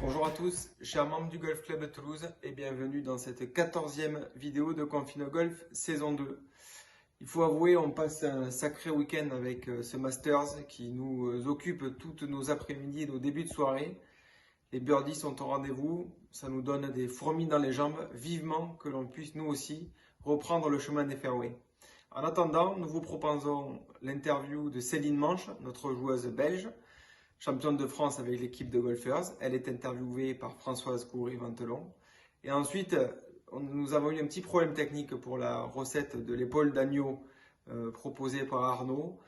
Bonjour à tous, chers membres du Golf Club de Toulouse et bienvenue dans cette 14e vidéo de Confino Golf saison 2. Il faut avouer, on passe un sacré week-end avec ce Masters qui nous occupe toutes nos après-midi et nos débuts de soirée. Les birdies sont au rendez-vous, ça nous donne des fourmis dans les jambes, vivement que l'on puisse nous aussi reprendre le chemin des fairways. En attendant, nous vous proposons l'interview de Céline Manche, notre joueuse belge, championne de France avec l'équipe de golfeurs. Elle est interviewée par Françoise Coury-Ventelon. Et ensuite, nous avons eu un petit problème technique pour la recette de l'épaule d'agneau proposée par Arnaud.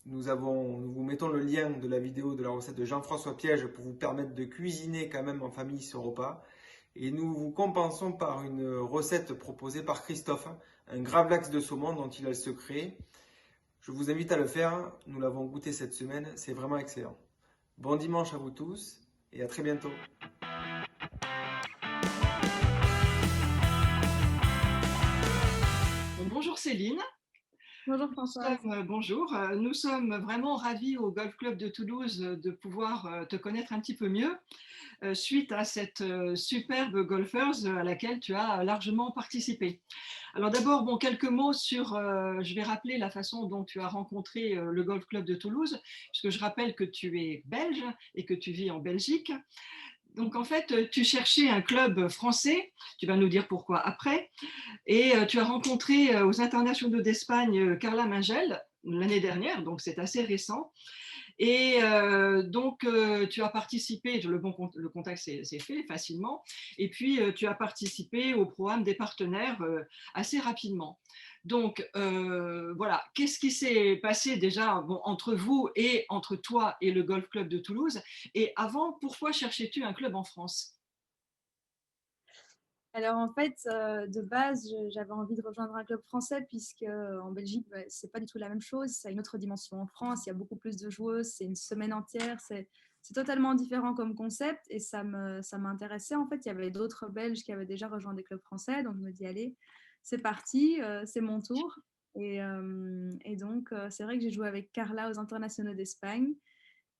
Nous vous mettons le lien de la vidéo de la recette de Jean-François Piège pour vous permettre de cuisiner quand même en famille ce repas. Et nous vous compensons par une recette proposée par Christophe, un gravlax de saumon dont il a le secret. Je vous invite à le faire, nous l'avons goûté cette semaine, c'est vraiment excellent. Bon dimanche à vous tous et à très bientôt. Bonjour Céline. Bonjour Françoise. Bonjour, nous sommes vraiment ravis au Golf Club de Toulouse de pouvoir te connaître un petit peu mieux suite à cette superbe Golfers à laquelle tu as largement participé. Alors d'abord, quelques mots sur, je vais rappeler la façon dont tu as rencontré le Golf Club de Toulouse, puisque je rappelle que tu es belge et que tu vis en Belgique. Donc en fait, tu cherchais un club français, tu vas nous dire pourquoi après, et tu as rencontré aux internationaux d'Espagne Carla Mingel l'année dernière, donc c'est assez récent. Et donc, tu as participé, le contact s'est fait facilement, et puis tu as participé au programme des partenaires assez rapidement. Donc, voilà, qu'est-ce qui s'est passé déjà entre vous et entre toi et le Golf Club de Toulouse? Et avant, pourquoi cherchais-tu un club en France? Alors en fait, de base, j'avais envie de rejoindre un club français puisque en Belgique, c'est pas du tout la même chose. Ça a une autre dimension en France. Il y a beaucoup plus de joueuses. C'est une semaine entière. C'est totalement différent comme concept et ça m'intéressait. En fait, il y avait d'autres Belges qui avaient déjà rejoint des clubs français. Donc je me dis, allez, c'est parti, c'est mon tour. Et donc, c'est vrai que j'ai joué avec Carla aux internationaux d'Espagne.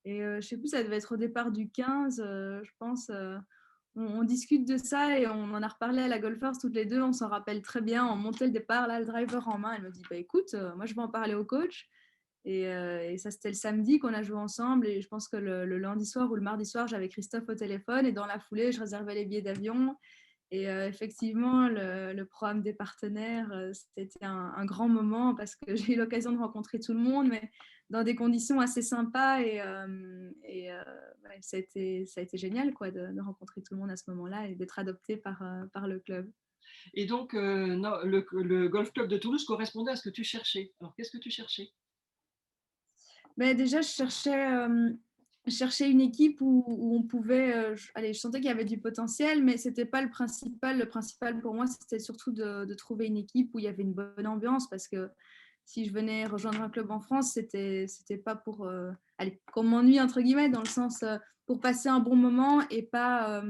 Et je sais plus, ça devait être au départ du 15, je pense. On discute de ça et on en a reparlé à la Golfers toutes les deux. On s'en rappelle très bien. On montait le départ, là, le driver en main. Elle me dit, bah écoute, moi je vais en parler au coach. Et ça, c'était le samedi qu'on a joué ensemble. Et je pense que le lundi soir ou le mardi soir, j'avais Christophe au téléphone. Et dans la foulée, je réservais les billets d'avion. Et effectivement, le programme des partenaires, c'était un grand moment parce que j'ai eu l'occasion de rencontrer tout le monde, mais dans des conditions assez sympas. Ouais, ça a été génial quoi, de rencontrer tout le monde à ce moment-là et d'être adopté par le club. Et donc, non, le Golf Club de Toulouse correspondait à ce que tu cherchais. Alors, qu'est-ce que tu cherchais? Mais déjà, je cherchais une équipe où on pouvait. Allez, je sentais qu'il y avait du potentiel, mais ce n'était pas le principal. Le principal pour moi, c'était surtout de trouver une équipe où il y avait une bonne ambiance parce que si je venais rejoindre un club en France, c'était pas pour allez, qu'on m'ennuie entre guillemets dans le sens pour passer un bon moment et pas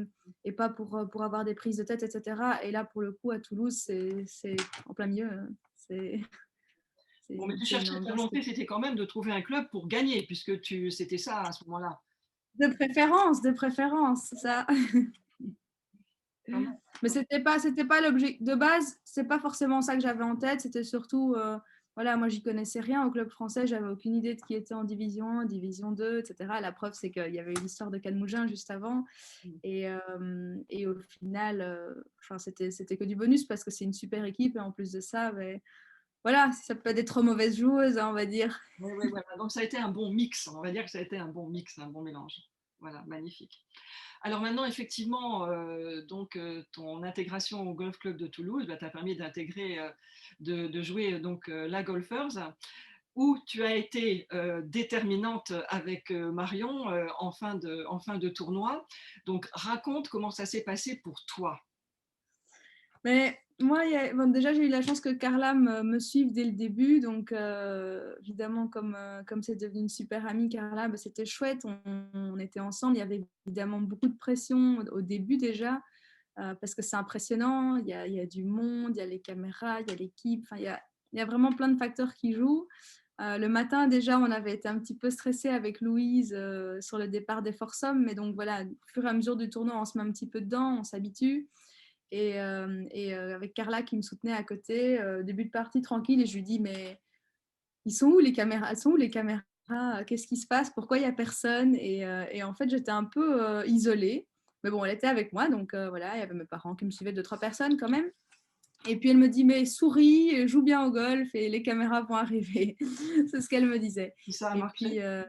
pour avoir des prises de tête, etc. Et là, pour le coup, à Toulouse, c'est en plein milieu. C'est Bon, mais tu c'est une cherchais, ta ambiance volonté, c'était quand même de trouver un club pour gagner, puisque c'était ça à ce moment-là. de préférence, ça. Quand même. Mais c'était pas l'objet de base. C'est pas forcément ça que j'avais en tête. C'était surtout, voilà, moi j'y connaissais rien au club français. J'avais aucune idée de qui était en division 1, division 2, etc. La preuve, c'est qu'il y avait eu l'histoire de Canmougin juste avant. Et au final, enfin, c'était que du bonus parce que c'est une super équipe. Et en plus de ça, ben, voilà, ça peut être trop mauvaise joueuse, hein, on va dire. Oui, oui, voilà. Donc ça a été un bon mix, on va dire que ça a été un bon mix, un bon mélange. Voilà, magnifique. Alors maintenant, effectivement, ton intégration au Golf Club de Toulouse t'a permis d'intégrer, de jouer la Golfers, où tu as été déterminante avec Marion en fin de tournoi. Donc raconte comment ça s'est passé pour toi. Mais moi, bon, déjà, j'ai eu la chance que Carla me suive dès le début. Donc, évidemment, comme c'est devenu une super amie, Carla, bah, c'était chouette. On était ensemble. Il y avait évidemment beaucoup de pression au début déjà, parce que c'est impressionnant. Il y a du monde, il y a les caméras, il y a l'équipe. Enfin, il y a vraiment plein de facteurs qui jouent. Le matin, déjà, on avait été un petit peu stressé avec Louise sur le départ des foursomes, mais donc voilà, au fur et à mesure du tournoi, on se met un petit peu dedans, on s'habitue. Et avec Carla qui me soutenait à côté, début de partie tranquille, et je lui dis, mais ils sont où les caméras? Elles sont où les caméras? Qu'est-ce qui se passe? Pourquoi il n'y a personne? Et en fait, j'étais un peu isolée. Mais bon, elle était avec moi, donc voilà, il y avait mes parents qui me suivaient, 2, 3 personnes quand même. Et puis elle me dit, mais souris, joue bien au golf et les caméras vont arriver. C'est ce qu'elle me disait. Et ça a Et marché.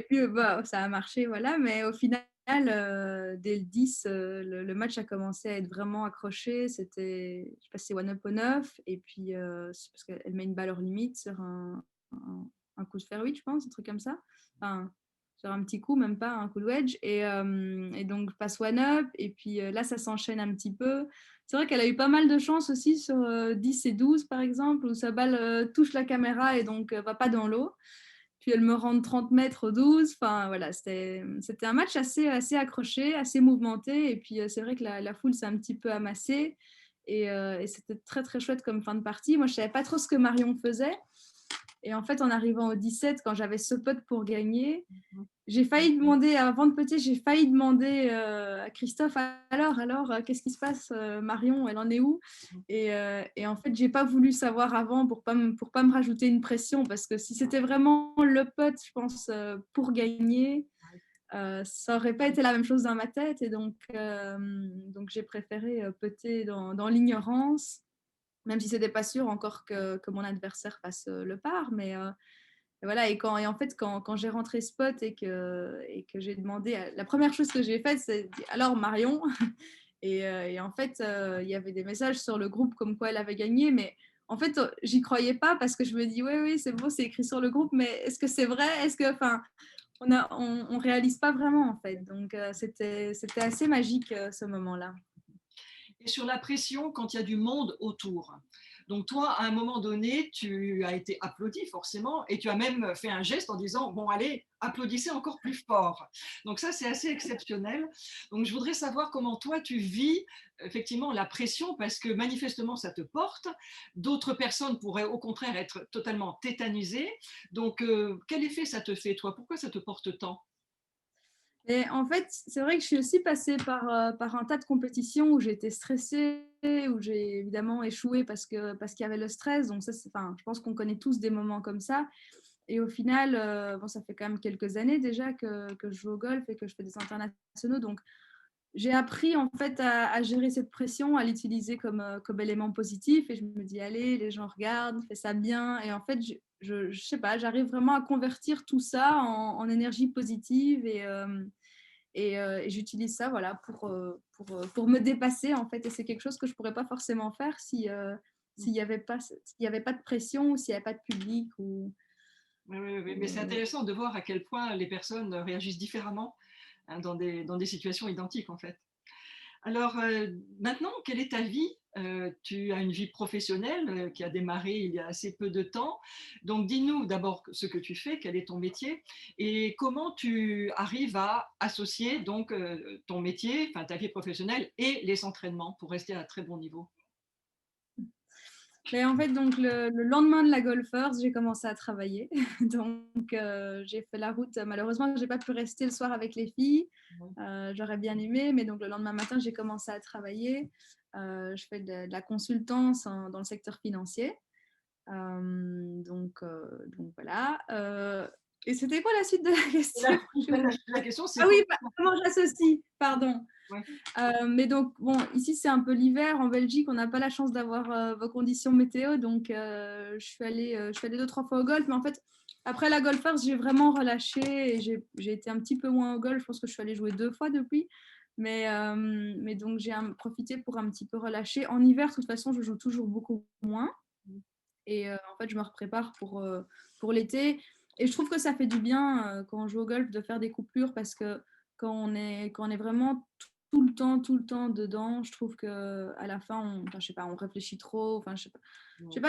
puis, bah, ça a marché, voilà. Mais au final, dès le 10, le match a commencé à être vraiment accroché. C'était, je sais pas si c'est one up au 9. Et puis, c'est parce qu'elle met une balle hors limite sur un coup de fairway, je pense, un truc comme ça. Enfin, sur un petit coup, même pas un coup de wedge. Et donc, passe one up. Et puis là, ça s'enchaîne un petit peu. C'est vrai qu'elle a eu pas mal de chance aussi sur 10 et 12, par exemple, où sa balle touche la caméra et donc va pas dans l'eau. Puis elle me rend 30 mètres au 12. Enfin, voilà, c'était un match assez accroché, assez mouvementé. Et puis, c'est vrai que la foule s'est un petit peu amassée. Et c'était très, très chouette comme fin de partie. Moi, je ne savais pas trop ce que Marion faisait. Et en fait, en arrivant au 17, quand j'avais ce putt pour gagner, j'ai failli demander, avant de putter, j'ai failli demander à Christophe, alors qu'est-ce qui se passe, Marion, elle en est où? Et en fait, j'ai pas voulu savoir avant pour pas me rajouter une pression, parce que si c'était vraiment le putt, je pense, pour gagner, ça aurait pas été la même chose dans ma tête. Et donc j'ai préféré putter dans l'ignorance, même si c'était pas sûr encore que mon adversaire fasse le par. Mais voilà, et en fait, quand j'ai rentré spot et que j'ai demandé, la première chose que j'ai faite, c'est alors Marion. Et en fait, il y avait des messages sur le groupe comme quoi elle avait gagné, mais en fait, j'y croyais pas parce que je me dis, oui, oui, c'est beau, c'est écrit sur le groupe, mais est-ce que c'est vrai? Est-ce que, enfin, on réalise pas vraiment en fait. Donc, c'était assez magique ce moment-là. Et sur la pression quand il y a du monde autour. Donc toi, à un moment donné, tu as été applaudi forcément et tu as même fait un geste en disant, bon allez, applaudissez encore plus fort. Donc ça, c'est assez exceptionnel. Donc je voudrais savoir comment toi, tu vis effectivement la pression parce que manifestement, ça te porte. D'autres personnes pourraient au contraire être totalement tétanisées. Donc quel effet ça te fait toi? Pourquoi ça te porte tant? Et en fait, c'est vrai que je suis aussi passée par un tas de compétitions où j'étais stressée, où j'ai évidemment échoué parce qu'il y avait le stress. Donc ça, enfin, je pense qu'on connaît tous des moments comme ça. Et au final, bon, ça fait quand même quelques années déjà que je joue au golf et que je fais des internationaux. Donc j'ai appris en fait à gérer cette pression, à l'utiliser comme élément positif. Et je me dis, allez, les gens regardent, fais ça bien. Et en fait, je sais pas, j'arrive vraiment à convertir tout ça en énergie positive. Et j'utilise ça, voilà, pour me dépasser en fait. Et c'est quelque chose que je pourrais pas forcément faire si s'il y avait pas de pression, ou s'il y avait pas de public. Oui, oui, oui. Mais c'est intéressant de voir à quel point les personnes réagissent différemment hein, dans des situations identiques en fait. Alors maintenant, quelle est ta vie? Tu as une vie professionnelle qui a démarré il y a assez peu de temps. Donc dis-nous d'abord ce que tu fais, quel est ton métier et comment tu arrives à associer donc ton métier, enfin ta vie professionnelle et les entraînements pour rester à un très bon niveau. Mais en fait, donc le lendemain de la Golfers, j'ai commencé à travailler. Donc, j'ai fait la route. Malheureusement, j'ai pas pu rester le soir avec les filles. J'aurais bien aimé, mais donc le lendemain matin, j'ai commencé à travailler. Je fais de la consultance dans le secteur financier. Donc voilà. Et c'était quoi la suite de la question? La question c'est Ah oui, comment. comment j'associe? Pardon. Ouais. Mais donc, bon, ici, c'est un peu l'hiver. En Belgique, on n'a pas la chance d'avoir vos conditions météo. Donc, je suis allée 2, 3 fois au golf. Mais en fait, après la Golfers, j'ai vraiment relâché et j'ai été un petit peu moins au golf. Je pense que je suis allée jouer 2 fois depuis. Mais donc, j'ai profité pour un petit peu relâcher. En hiver, de toute façon, je joue toujours beaucoup moins. Et en fait, je me reprépare pour l'été. Et je trouve que ça fait du bien quand on joue au golf de faire des coupures parce que quand on est vraiment tout le temps dedans, je trouve qu'à la fin, enfin, je sais pas, on réfléchit trop. Enfin, je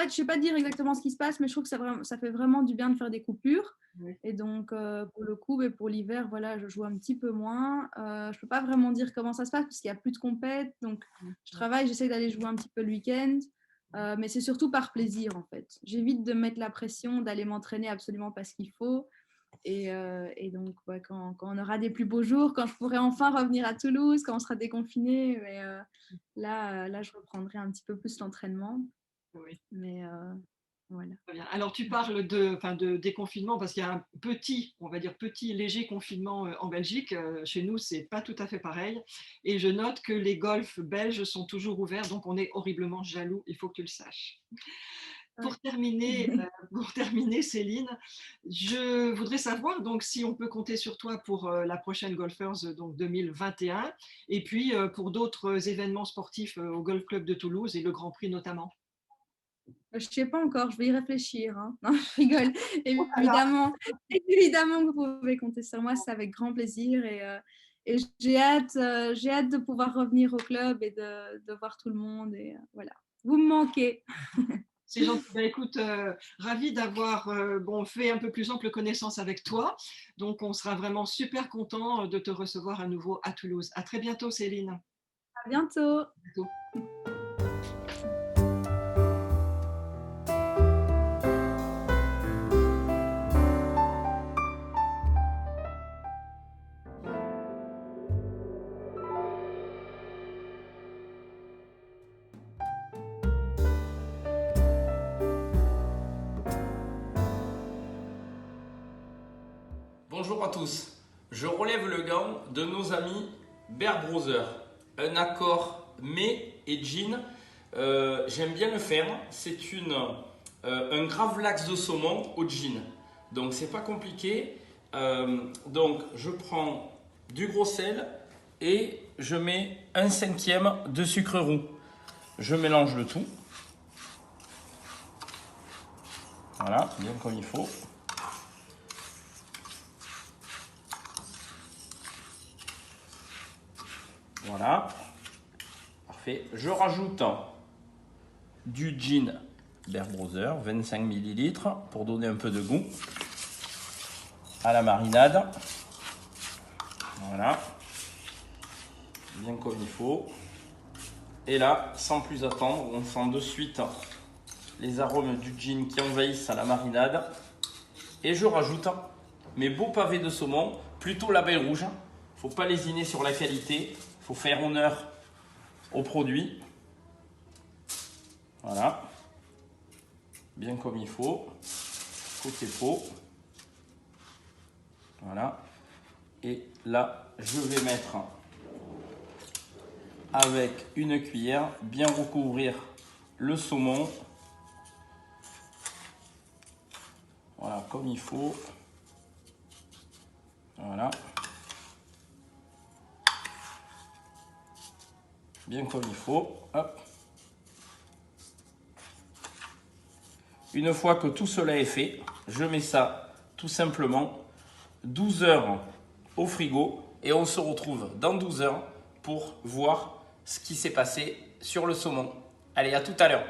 sais pas dire exactement ce qui se passe, mais je trouve que ça fait vraiment du bien de faire des coupures. Ouais. Et donc, pour le coup, et pour l'hiver, voilà, je joue un petit peu moins. Je peux pas vraiment dire comment ça se passe parce qu'il n'y a plus de compète. Donc, je travaille, j'essaie d'aller jouer un petit peu le week-end. Mais c'est surtout par plaisir en fait. J'évite de mettre la pression, d'aller m'entraîner absolument parce qu'il faut. Et donc, ouais, quand on aura des plus beaux jours, quand je pourrai enfin revenir à Toulouse, quand on sera déconfiné, mais, là, je reprendrai un petit peu plus l'entraînement. Oui. Mais voilà. Très bien. Alors, tu parles enfin, de déconfinement parce qu'il y a un petit, on va dire petit, léger confinement en Belgique. Chez nous, c'est pas tout à fait pareil. Et je note que les golfs belges sont toujours ouverts, donc on est horriblement jaloux. Il faut que tu le saches. Pour terminer, Céline, je voudrais savoir donc si on peut compter sur toi pour la prochaine Golfers donc 2021 et puis pour d'autres événements sportifs au Golf Club de Toulouse et le Grand Prix notamment. Je ne sais pas encore, je vais y réfléchir, hein. Non, je rigole. Voilà. Évidemment que vous pouvez compter sur moi, c'est avec grand plaisir. Et j'ai hâte de pouvoir revenir au club et de voir tout le monde. Et voilà. Vous me manquez. C'est gentil. Ben, écoute, ravi d'avoir fait un peu plus ample connaissance avec toi. Donc, on sera vraiment super content de te recevoir à nouveau à Toulouse. À très bientôt, Céline. À bientôt. À bientôt. Bonjour à tous, je relève le gant de nos amis Bear Brothers, un accord mets et gin. J'aime bien le faire, c'est un gravlax de saumon au gin, donc c'est pas compliqué. Donc je prends du gros sel et je mets 1/5 de sucre roux. Je mélange le tout, voilà, bien comme il faut. Voilà, parfait. Je rajoute du gin Bear Brothers, 25 ml pour donner un peu de goût à la marinade. Voilà, bien comme il faut. Et là, sans plus attendre, on sent de suite les arômes du gin qui envahissent la marinade. Et je rajoute mes beaux pavés de saumon, plutôt label rouge. Faut pas lésiner sur la qualité. Il faut faire honneur au produit. Voilà. Bien comme il faut. Côté pot. Voilà. Et là, je vais mettre avec une cuillère, bien recouvrir le saumon. Voilà, comme il faut. Voilà. Bien comme il faut. Hop. Une fois que tout cela est fait, je mets ça tout simplement 12 heures au frigo et on se retrouve dans 12 heures pour voir ce qui s'est passé sur le saumon. Allez, à tout à l'heure.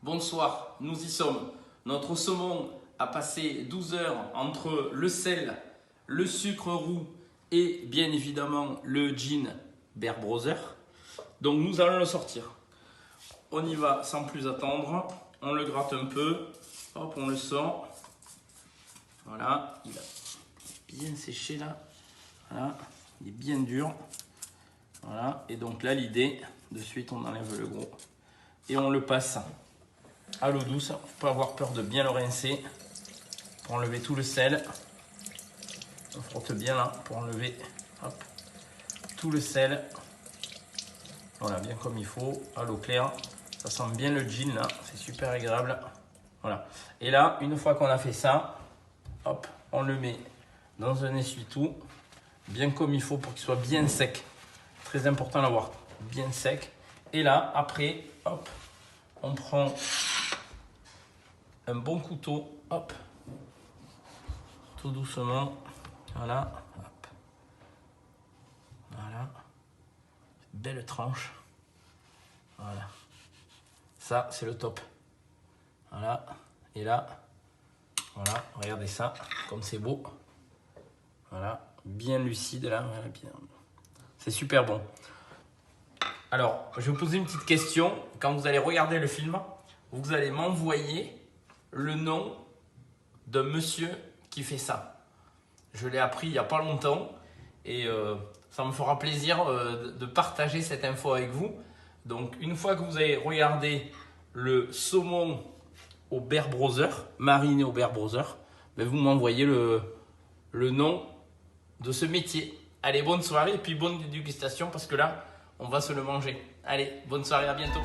Bonsoir, nous y sommes. Notre saumon a passé 12 heures entre le sel, le sucre roux et bien évidemment le gin Bear Brothers. Donc nous allons le sortir. On y va sans plus attendre. On le gratte un peu. Hop, on le sort. Voilà, il a bien séché là. Voilà, il est bien dur. Voilà, et donc là l'idée, de suite on enlève le gros et on le passe à l'eau douce. Il ne faut pas avoir peur de bien le rincer pour enlever tout le sel. On frotte bien là pour enlever hop, tout le sel. Voilà, bien comme il faut, à l'eau claire. Ça sent bien le gin là, c'est super agréable. Voilà. Et là, une fois qu'on a fait ça, hop, on le met dans un essuie-tout, bien comme il faut pour qu'il soit bien sec. Très important d'avoir bien sec. Et là, après, hop, on prend un bon couteau, hop, tout doucement, voilà, hop, voilà, belle tranche, voilà, ça c'est le top, voilà, et là, voilà, regardez ça, comme c'est beau, voilà, bien lucide là, voilà, bien, c'est super bon. Alors, je vais vous poser une petite question. Quand vous allez regarder le film, vous allez m'envoyer le nom d'un monsieur qui fait ça. Je l'ai appris il n'y a pas longtemps et ça me fera plaisir de partager cette info avec vous. Donc, une fois que vous avez regardé le saumon au Bear Brothers, mariné au Bear Brothers, ben vous m'envoyez le nom de ce métier. Allez, bonne soirée et puis bonne dégustation parce que là, on va se le manger. Allez, bonne soirée, à bientôt.